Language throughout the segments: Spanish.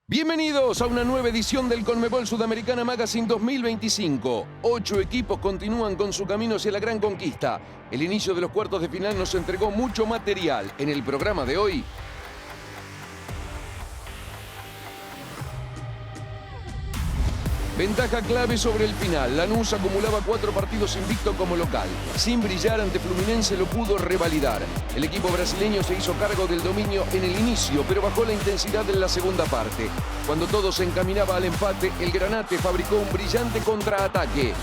Bienvenidos a una nueva edición del Conmebol Sudamericana Magazine 2025. 8 equipos continúan con su camino hacia la gran conquista. El inicio de los cuartos de final nos entregó mucho material. En el programa de hoy, ventaja clave sobre el final. Lanús acumulaba 4 partidos invicto como local. Sin brillar ante Fluminense lo pudo revalidar. El equipo brasileño se hizo cargo del dominio en el inicio, pero bajó la intensidad en la segunda parte. Cuando todo se encaminaba al empate, el Granate fabricó un brillante contraataque.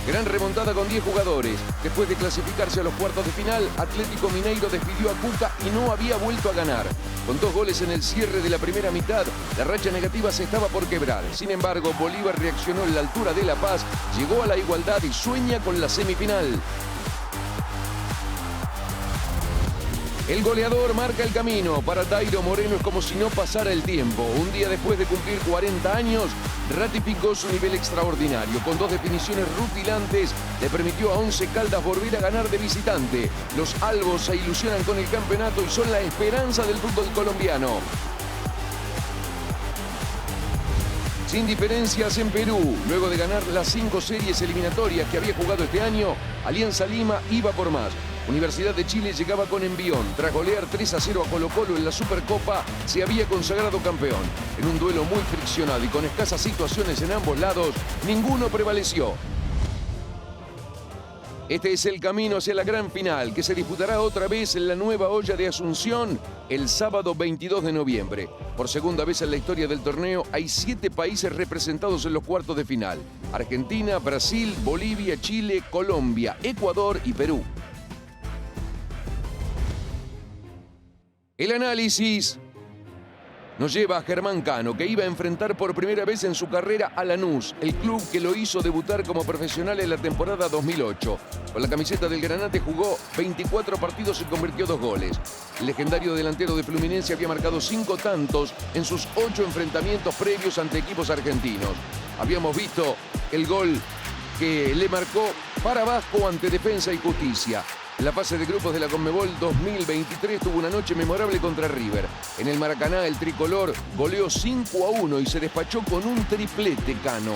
Gran remontada con 10 jugadores. Después de clasificarse a los cuartos de final, Atlético Mineiro despidió a Cuca y no había vuelto a ganar. Con 2 goles en el cierre de la primera mitad, la racha negativa se estaba por quebrar. Sin embargo, Bolívar reaccionó en la altura de La Paz, llegó a la igualdad y sueña con la semifinal. El goleador marca el camino. Para Dairo Moreno es como si no pasara el tiempo. Un día después de cumplir 40 años, ratificó su nivel extraordinario. Con 2 definiciones rutilantes, le permitió a Once Caldas volver a ganar de visitante. Los albos se ilusionan con el campeonato y son la esperanza del fútbol colombiano. Sin diferencias en Perú, luego de ganar las 5 series eliminatorias que había jugado este año, Alianza Lima iba por más. Universidad de Chile llegaba con envión. Tras golear 3-0 a Colo-Colo en la Supercopa, se había consagrado campeón. En un duelo muy friccionado y con escasas situaciones en ambos lados, ninguno prevaleció. Este es el camino hacia la gran final, que se disputará otra vez en la nueva olla de Asunción el sábado 22 de noviembre. Por segunda vez en la historia del torneo, hay 7 países representados en los cuartos de final: Argentina, Brasil, Bolivia, Chile, Colombia, Ecuador y Perú. El análisis nos lleva a Germán Cano, que iba a enfrentar por primera vez en su carrera a Lanús, el club que lo hizo debutar como profesional en la temporada 2008. Con la camiseta del Granate jugó 24 partidos y convirtió 2 goles. El legendario delantero de Fluminense había marcado 5 tantos en sus 8 enfrentamientos previos ante equipos argentinos. Habíamos visto el gol que le marcó para Vasco ante Defensa y Justicia. En la fase de grupos de la Conmebol 2023 tuvo una noche memorable contra River. En el Maracaná, el tricolor goleó 5-1 y se despachó con un triplete Cano.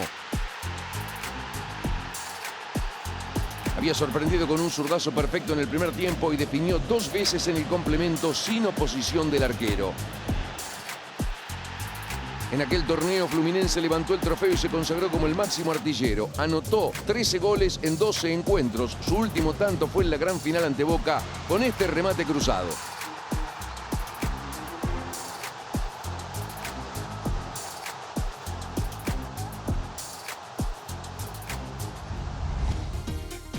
Había sorprendido con un zurdazo perfecto en el primer tiempo y definió 2 veces en el complemento sin oposición del arquero. En aquel torneo, Fluminense levantó el trofeo y se consagró como el máximo artillero. Anotó 13 goles en 12 encuentros. Su último tanto fue en la gran final ante Boca con este remate cruzado.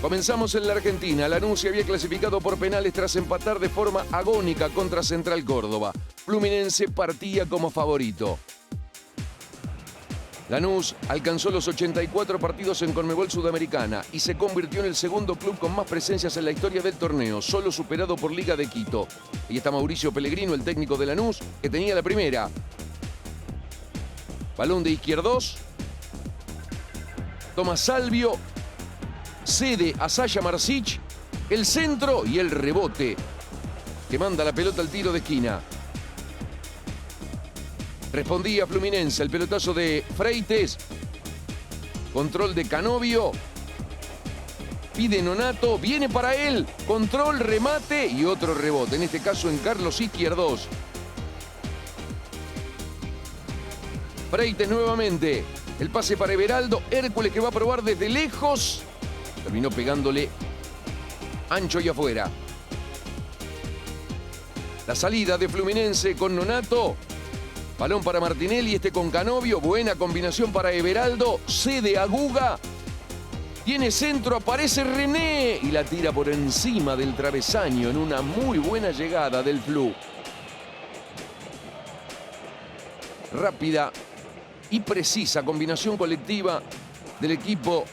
Comenzamos en la Argentina. Lanús se había clasificado por penales tras empatar de forma agónica contra Central Córdoba. Fluminense partía como favorito. Lanús alcanzó los 84 partidos en Conmebol Sudamericana y se convirtió en el segundo club con más presencias en la historia del torneo, solo superado por Liga de Quito. Ahí está Mauricio Pellegrino, el técnico de Lanús, que tenía la primera. Balón de Izquierdos. Toma Salvio. Cede a Sasha Marsic. El centro y el rebote, que manda la pelota al tiro de esquina. Respondía Fluminense, el pelotazo de Freites. Control de Canovio. Pide Nonato, viene para él. Control, remate y otro rebote. En este caso en Carlos Izquierdos. Freites nuevamente. El pase para Everaldo. Hércules que va a probar desde lejos. Terminó pegándole ancho y afuera. La salida de Fluminense con Nonato. Balón para Martinelli, este con Canovio. Buena combinación para Everaldo. Cede a Guga. Tiene centro, aparece René. Y la tira por encima del travesaño en una muy buena llegada del Flu. Rápida y precisa combinación colectiva del equipo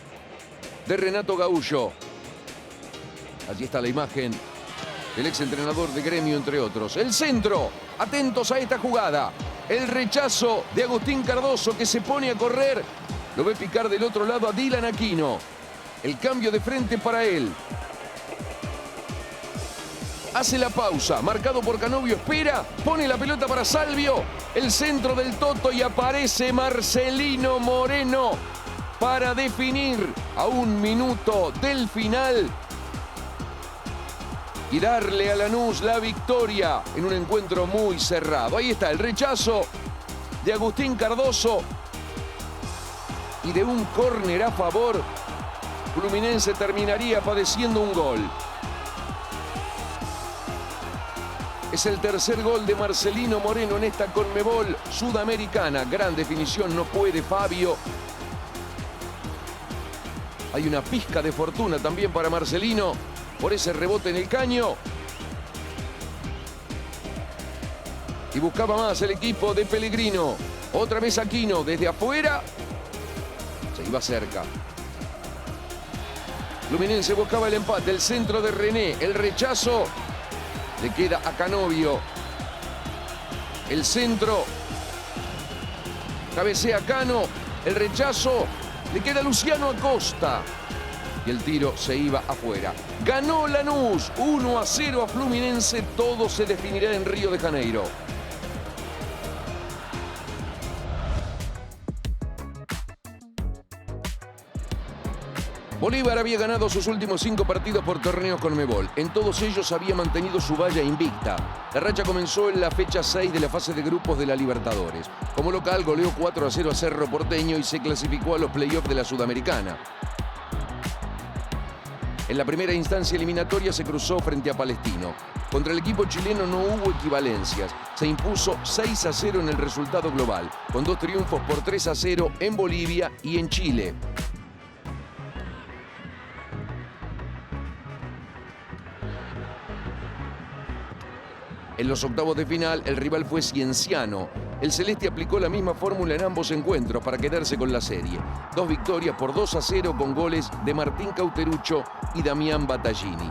de Renato Gaullo. Allí está la imagen del exentrenador de Gremio, entre otros. El centro. Atentos a esta jugada. El rechazo de Agustín Cardoso, que se pone a correr. Lo ve picar del otro lado a Dylan Aquino. El cambio de frente para él. hace la pausa, marcado por Canovio, espera, pone la pelota para Salvio, el centro del Toto y aparece Marcelino Moreno para definir a 1 minuto del final y darle a Lanús la victoria en un encuentro muy cerrado. Ahí está el rechazo de Agustín Cardoso y de un córner a favor, Fluminense terminaría padeciendo un gol. Es el tercer gol de Marcelino Moreno en esta Conmebol Sudamericana. Gran definición, no puede Fabio. Hay una pizca de fortuna también para Marcelino por ese rebote en el caño. Y buscaba más el equipo de Pellegrino. Otra vez Aquino desde afuera. Se iba cerca. Fluminense buscaba el empate. El centro de René. El rechazo. Le queda a Canovio. El centro. Cabecea Cano. El rechazo. Le queda a Luciano Acosta. Y el tiro se iba afuera. Ganó Lanús 1-0 a Fluminense. Todo se definirá en Río de Janeiro. Bolívar había ganado sus últimos 5 partidos por torneos Conmebol. En todos ellos había mantenido su valla invicta. La racha comenzó en la fecha 6 de la fase de grupos de la Libertadores. Como local goleó 4-0 a Cerro Porteño y se clasificó a los playoffs de la Sudamericana. En la primera instancia eliminatoria se cruzó frente a Palestino. Contra el equipo chileno no hubo equivalencias. Se impuso 6-0 en el resultado global, con 2 triunfos por 3-0 en Bolivia y en Chile. En los octavos de final, el rival fue Cienciano. El celeste aplicó la misma fórmula en ambos encuentros para quedarse con la serie. 2 victorias por 2-0 con goles de Martín Cauterucho y Damián Battaglini.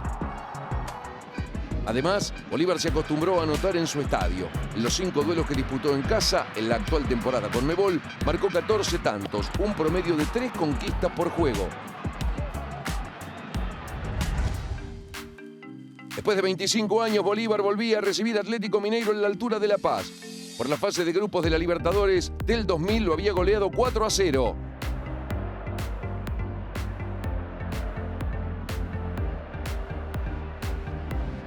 Además, Bolívar se acostumbró a anotar en su estadio. En los 5 duelos que disputó en casa, en la actual temporada Conmebol, marcó 14 tantos, un promedio de 3 conquistas por juego. Después de 25 años, Bolívar volvía a recibir a Atlético Mineiro en la altura de La Paz. Por la fase de grupos de la Libertadores del 2000 lo había goleado 4-0.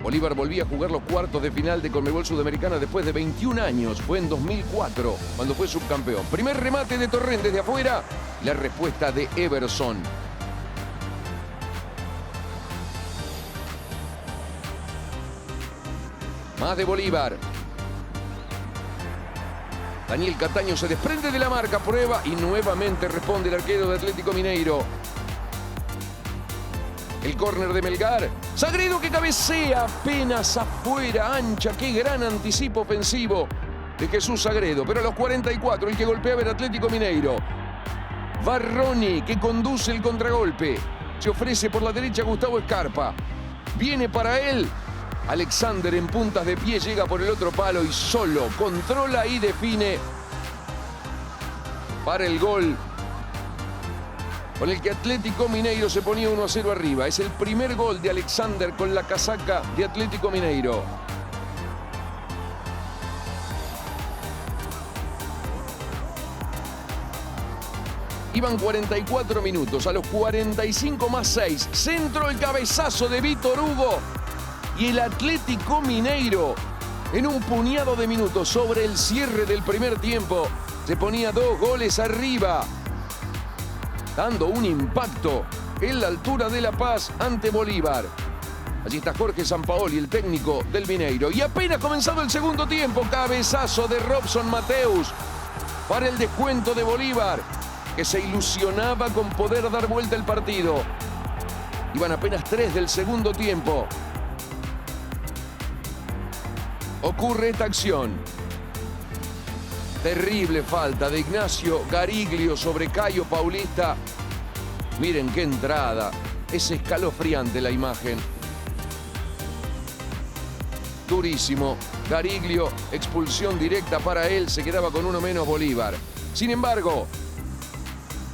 Bolívar volvía a jugar los cuartos de final de Conmebol Sudamericana después de 21 años. Fue en 2004 cuando fue subcampeón. Primer remate de Torrent desde afuera. La respuesta de Everson. Más de Bolívar. Daniel Cataño se desprende de la marca, prueba y nuevamente responde el arquero de Atlético Mineiro. El córner de Melgar. Sagredo que cabecea apenas afuera, ancha. Qué gran anticipo ofensivo de Jesús Sagredo. Pero a los 44 el que golpeaba el Atlético Mineiro. Barroni que conduce el contragolpe. Se ofrece por la derecha Gustavo Scarpa. Viene para él. Alexander en puntas de pie llega por el otro palo y solo controla y define para el gol con el que Atlético Mineiro se ponía 1-0 arriba. Es el primer gol de Alexander con la casaca de Atlético Mineiro. Iban 44 minutos, a los 45 más 6. Centro, el cabezazo de Vítor Hugo. Y el Atlético Mineiro, en un puñado de minutos sobre el cierre del primer tiempo, se ponía 2 goles arriba, dando un impacto en la altura de La Paz ante Bolívar. Allí está Jorge Sampaoli, el técnico del Mineiro. Y apenas comenzado el segundo tiempo, cabezazo de Robson Mateus para el descuento de Bolívar, que se ilusionaba con poder dar vuelta el partido. Iban apenas 3 del segundo tiempo. Ocurre esta acción. Terrible falta de Ignacio Gariglio sobre Caio Paulista. Miren qué entrada. Es escalofriante la imagen. Durísimo. Gariglio, expulsión directa para él. Se quedaba con uno menos Bolívar. Sin embargo,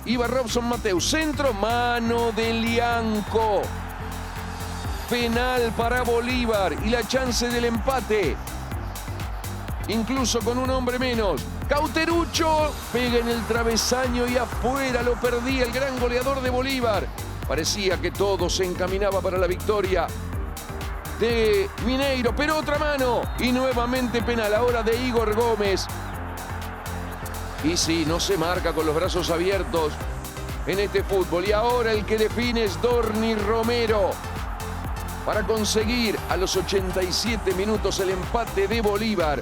iba Robson Mateus. Centro, mano de Lianco. penal para Bolívar y la chance del empate. Incluso con un hombre menos. Cauterucho pega en el travesaño y afuera, lo perdía el gran goleador de Bolívar. Parecía que todo se encaminaba para la victoria de Mineiro, pero otra mano y nuevamente penal ahora de Igor Gómez. Y sí, no se marca con los brazos abiertos en este fútbol. Y ahora el que define es Dorni Romero para conseguir a los 87 minutos el empate de Bolívar.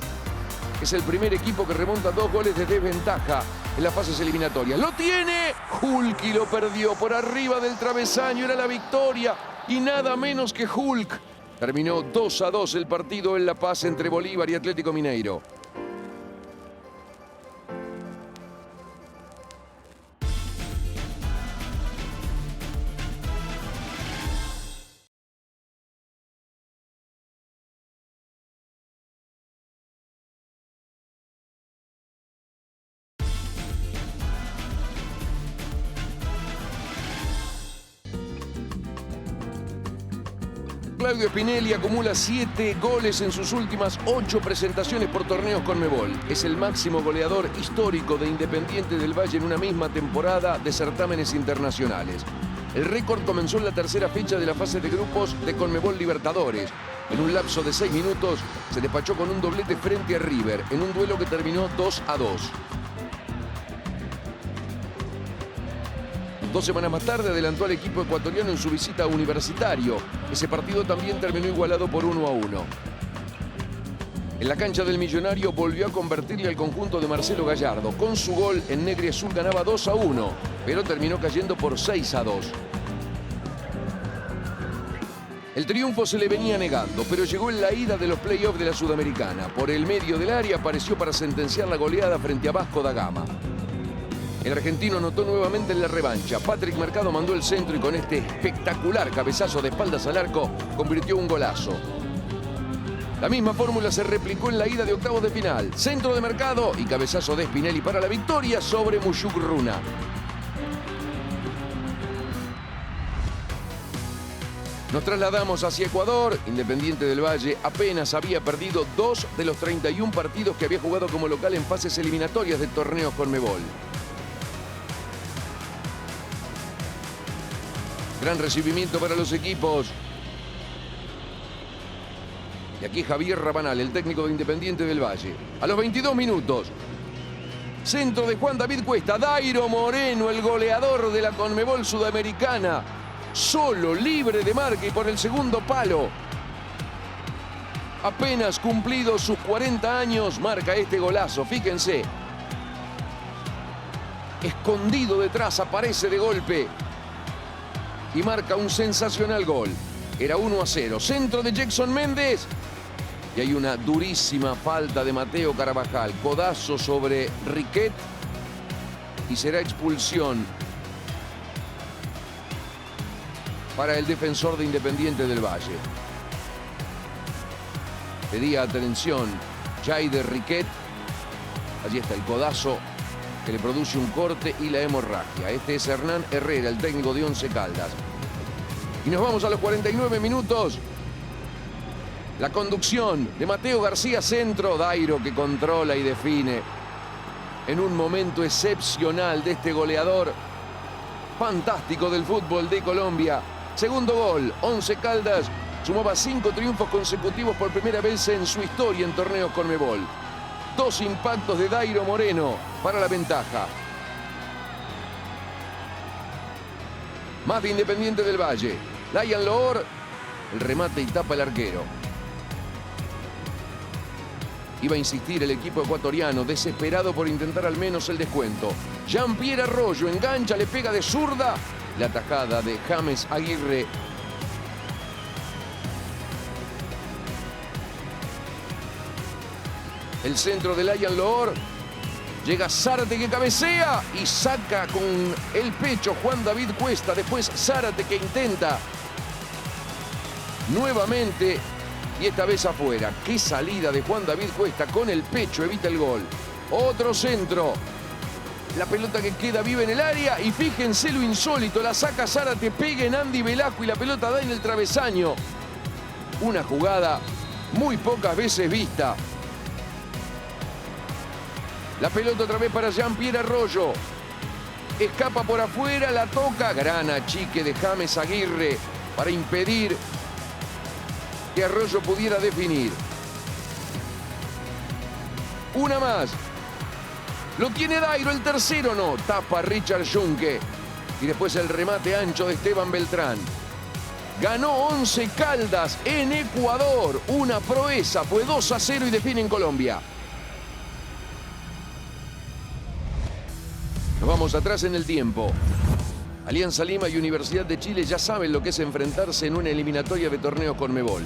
Es el primer equipo que remonta 2 goles de desventaja en las fases eliminatorias. ¡Lo tiene! Hulk y lo perdió por arriba del travesaño. Era la victoria y nada menos que Hulk. Terminó 2-2 el partido en La Paz entre Bolívar y Atlético Mineiro. Claudio Spinelli acumula 7 goles en sus últimas 8 presentaciones por torneos Conmebol. Es el máximo goleador histórico de Independiente del Valle en una misma temporada de certámenes internacionales. El récord comenzó en la tercera fecha de la fase de grupos de Conmebol Libertadores. En un lapso de 6 minutos se despachó con un doblete frente a River en un duelo que terminó 2-2. 2 semanas más tarde adelantó al equipo ecuatoriano en su visita a Universitario. Ese partido también terminó igualado por 1-1. En la cancha del Millonario volvió a convertirle al conjunto de Marcelo Gallardo. Con su gol en negro y azul ganaba 2-1, pero terminó cayendo por 6-2. El triunfo se le venía negando, pero llegó en la ida de los playoffs de la Sudamericana. Por el medio del área apareció para sentenciar la goleada frente a Vasco da Gama. El argentino anotó nuevamente en la revancha. Patrick Mercado mandó el centro y con este espectacular cabezazo de espaldas al arco convirtió un golazo. La misma fórmula se replicó en la ida de octavos de final. Centro de Mercado y cabezazo de Spinelli para la victoria sobre Mushuk Runa. Nos trasladamos hacia Ecuador. Independiente del Valle apenas había perdido 2 de los 31 partidos que había jugado como local en fases eliminatorias de torneos Conmebol. Gran recibimiento para los equipos. Y aquí Javier Rabanal, el técnico de Independiente del Valle. A los 22 minutos. Centro de Juan David Cuesta. Dairo Moreno, el goleador de la Conmebol Sudamericana. Solo, libre de marca y por el segundo palo. Apenas cumplidos sus 40 años, marca este golazo. Fíjense. Escondido detrás, aparece de golpe. Y marca un sensacional gol. Era 1-0. Centro de Jackson Méndez. Y hay una durísima falta de Mateo Carabajal. Codazo sobre Riquet. Y será expulsión para el defensor de Independiente del Valle. Pedía atención Jaider Riquet. Allí está el codazo que le produce un corte y la hemorragia. Este es Hernán Herrera, el técnico de Once Caldas. Y nos vamos a los 49 minutos. La conducción de Mateo García, centro. Dairo que controla y define. En un momento excepcional de este goleador fantástico del fútbol de Colombia. Segundo gol. Once Caldas sumaba 5 triunfos consecutivos por primera vez en su historia en torneos Conmebol. 2 impactos de Dairo Moreno para la ventaja. Más de Independiente del Valle. Lian Loor, el remate y tapa el arquero. Iba a insistir el equipo ecuatoriano, desesperado por intentar al menos el descuento. Jean-Pierre Arroyo engancha, le pega de zurda. La tajada de James Aguirre. El centro de Lian Loor. Llega Zárate que cabecea y saca con el pecho Juan David Cuesta. Después Zárate que intenta nuevamente y esta vez afuera. Qué salida de Juan David Cuesta con el pecho, evita el gol. Otro centro. La pelota que queda viva en el área y fíjense lo insólito. La saca Zárate, pega en Andy Velasco y la pelota da en el travesaño. Una jugada muy pocas veces vista. La pelota otra vez para Jean-Pierre Arroyo. Escapa por afuera, la toca. Gran achique de James Aguirre para impedir que Arroyo pudiera definir. Una más. Lo tiene Dairo, el tercero no. Tapa Richard Junque. Y después el remate ancho de Esteban Beltrán. Ganó Once Caldas en Ecuador. Una proeza. Fue 2-0 y define en Colombia. Nos vamos atrás en el tiempo. Alianza Lima y Universidad de Chile ya saben lo que es enfrentarse en una eliminatoria de torneos Conmebol.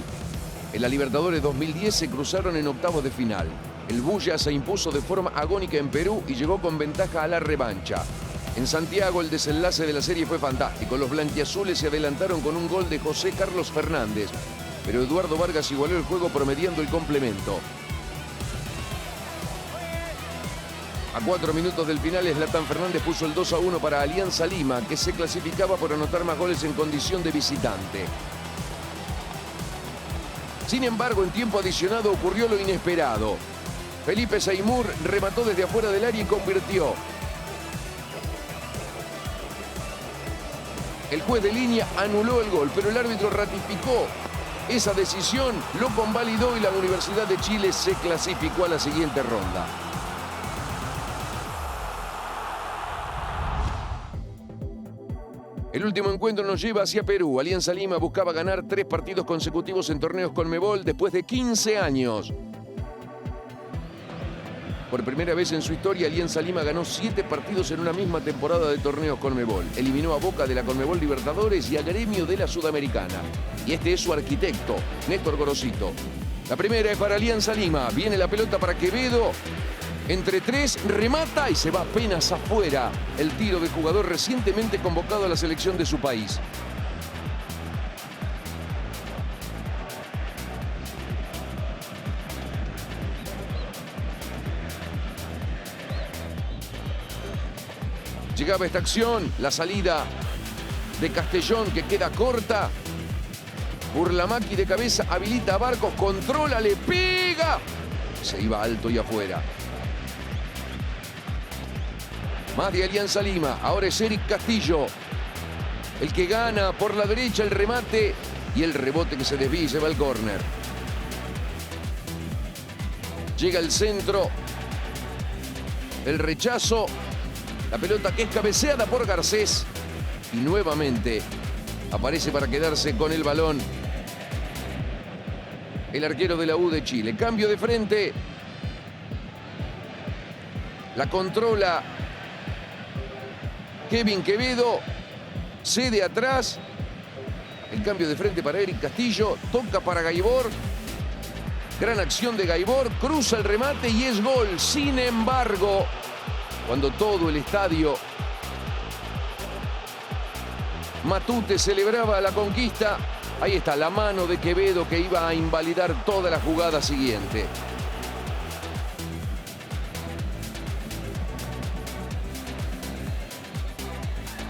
En la Libertadores 2010 se cruzaron en octavos de final. El Bulla se impuso de forma agónica en Perú y llegó con ventaja a la revancha. En Santiago el desenlace de la serie fue fantástico. Los blanquiazules se adelantaron con un gol de José Carlos Fernández, pero Eduardo Vargas igualó el juego promediando el complemento. A 4 minutos del final, Zlatan Fernández puso el 2-1 para Alianza Lima, que se clasificaba por anotar más goles en condición de visitante. Sin embargo, en tiempo adicionado ocurrió lo inesperado. Felipe Seymour remató desde afuera del área y convirtió. El juez de línea anuló el gol, pero el árbitro ratificó esa decisión, lo convalidó y la Universidad de Chile se clasificó a la siguiente ronda. El último encuentro nos lleva hacia Perú. Alianza Lima buscaba ganar 3 partidos consecutivos en torneos Conmebol después de 15 años. Por primera vez en su historia, Alianza Lima ganó 7 partidos en una misma temporada de torneos Conmebol. Eliminó a Boca de la Conmebol Libertadores y a Gremio de la Sudamericana. Y este es su arquitecto, Néstor Gorosito. La primera es para Alianza Lima. Viene la pelota para Quevedo. Entre 3, remata y se va apenas afuera. El tiro de jugador recientemente convocado a la selección de su país. Llegaba esta acción, la salida de Castellón que queda corta. Burlamaqui de cabeza habilita a Barcos, controla, le pega. Se iba alto y afuera. Más de Alianza Lima, ahora es Eric Castillo. El que gana por la derecha el remate y el rebote que se desvía y se va al córner. Llega el centro. El rechazo. La pelota que es cabeceada por Garcés. Y nuevamente aparece para quedarse con el balón el arquero de la U de Chile. Cambio de frente. La controla Kevin Quevedo. Cede atrás. El cambio de frente para Eric Castillo. Toca para Gaibor. Gran acción de Gaibor. Cruza el remate y es gol. Sin embargo, cuando todo el estadio Matute celebraba la conquista, ahí está la mano de Quevedo que iba a invalidar toda la jugada siguiente.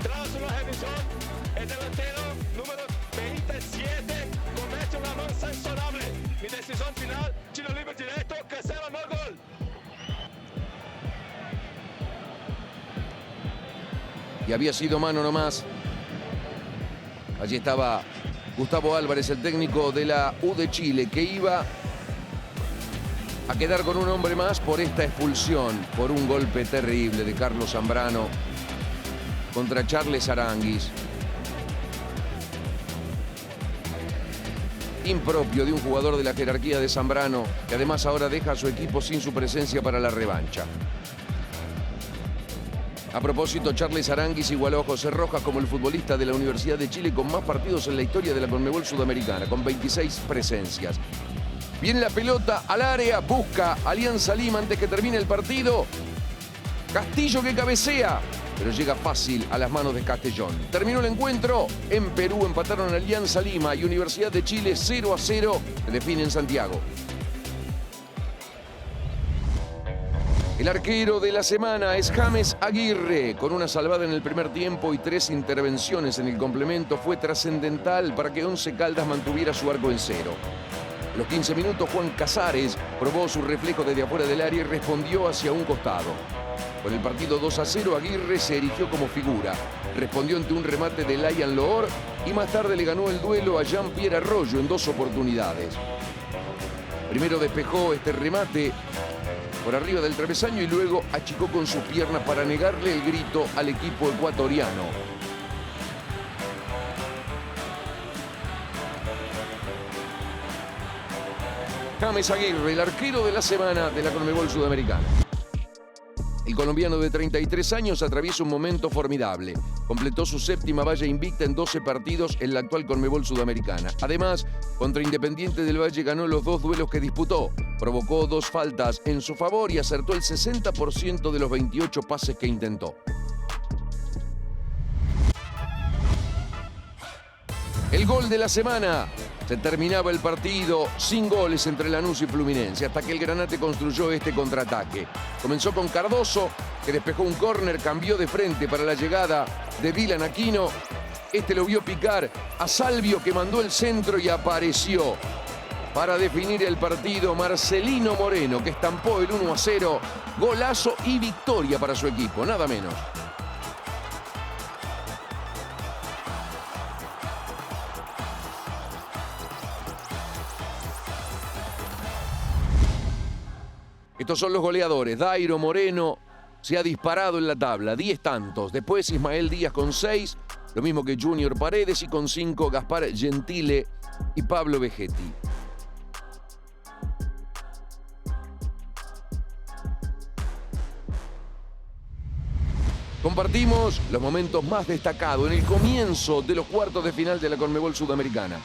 Tras una revisión, el delantero número 27 comete una mano sancionable. Mi decisión final, tiro libre directo, cancela, no gol. Y había sido mano nomás. Allí estaba Gustavo Álvarez, el técnico de la U de Chile, que iba a quedar con un hombre más por esta expulsión, por un golpe terrible de Carlos Zambrano contra Charles Aranguis. Impropio de un jugador de la jerarquía de Zambrano, que además ahora deja a su equipo sin su presencia para la revancha. A propósito, Charles Aranguis igualó a José Rojas como el futbolista de la Universidad de Chile con más partidos en la historia de la Conmebol Sudamericana, con 26 presencias. Viene la pelota al área, busca Alianza Lima antes que termine el partido. Castillo que cabecea, pero llega fácil a las manos de Castellón. Terminó el encuentro. En Perú empataron Alianza Lima y Universidad de Chile 0-0. Se define en Santiago. El arquero de la semana es James Aguirre. Con una salvada en el primer tiempo y 3 intervenciones en el complemento, fue trascendental para que Once Caldas mantuviera su arco en 0. A los 15 minutos, Juan Casares probó su reflejo desde afuera del área y respondió hacia un costado. Con el partido 2-0, Aguirre se erigió como figura. Respondió ante un remate de Layan Loor y más tarde le ganó el duelo a Jean-Pierre Arroyo en 2 oportunidades. Primero despejó este remate por arriba del travesaño y luego achicó con sus piernas para negarle el grito al equipo ecuatoriano. James Aguirre, el arquero de la semana de la Conmebol Sudamericana. El colombiano de 33 años atraviesa un momento formidable. Completó su 7ª valla invicta en 12 partidos en la actual Conmebol Sudamericana. Además, contra Independiente del Valle ganó los 2 duelos que disputó. Provocó 2 faltas en su favor y acertó el 60% de los 28 pases que intentó. El gol de la semana. Se terminaba el partido sin goles entre Lanús y Fluminense, hasta que el Granate construyó este contraataque. Comenzó con Cardoso, que despejó un córner, cambió de frente para la llegada de Dylan Aquino. Este lo vio picar a Salvio, que mandó el centro y apareció para definir el partido Marcelino Moreno, que estampó el 1-0, golazo y victoria para su equipo, nada menos. Estos son los goleadores. Dairo Moreno se ha disparado en la tabla, 10 tantos. Después Ismael Díaz con 6, lo mismo que Junior Paredes, y con 5 Gaspar Gentile y Pablo Vegetti. Compartimos los momentos más destacados en el comienzo de los cuartos de final de la Conmebol Sudamericana.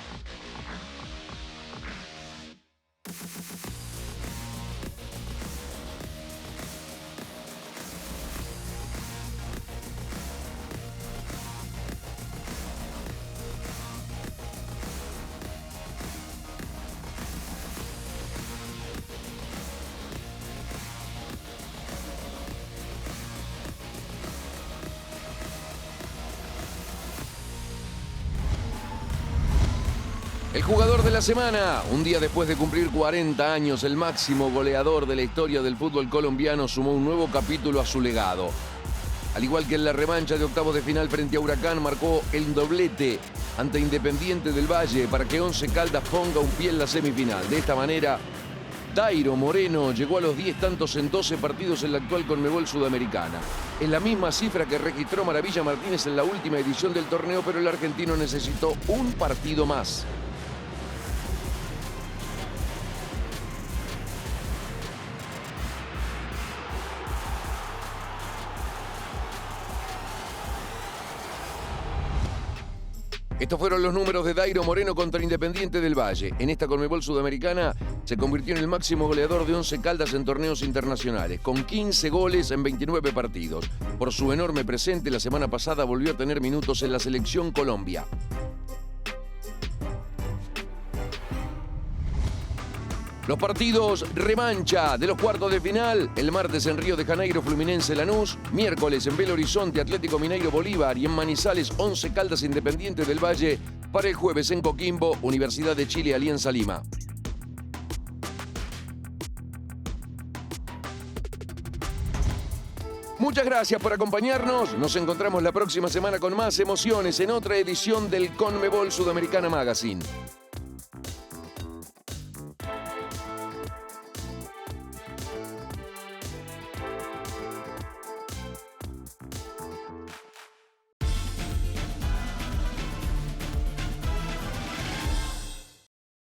El jugador de la semana, un día después de cumplir 40 años, el máximo goleador de la historia del fútbol colombiano sumó un nuevo capítulo a su legado. Al igual que en la revancha de octavos de final frente a Huracán, marcó el doblete ante Independiente del Valle para que Once Caldas ponga un pie en la semifinal. De esta manera, Dairo Moreno llegó a los 10 tantos en 12 partidos en la actual Conmebol Sudamericana. Es la misma cifra que registró Maravilla Martínez en la última edición del torneo, pero el argentino necesitó un partido más. Estos fueron los números de Dairo Moreno contra Independiente del Valle. En esta Conmebol Sudamericana se convirtió en el máximo goleador de Once Caldas en torneos internacionales, con 15 goles en 29 partidos. Por su enorme presente, la semana pasada volvió a tener minutos en la selección Colombia. Los partidos revancha de los cuartos de final, el martes en Río de Janeiro, Fluminense Lanús, miércoles en Belo Horizonte, Atlético Mineiro Bolívar, y en Manizales, Once Caldas Independiente del Valle, para el jueves en Coquimbo, Universidad de Chile, Alianza Lima. Muchas gracias por acompañarnos. Nos encontramos la próxima semana con más emociones en otra edición del Conmebol Sudamericana Magazine.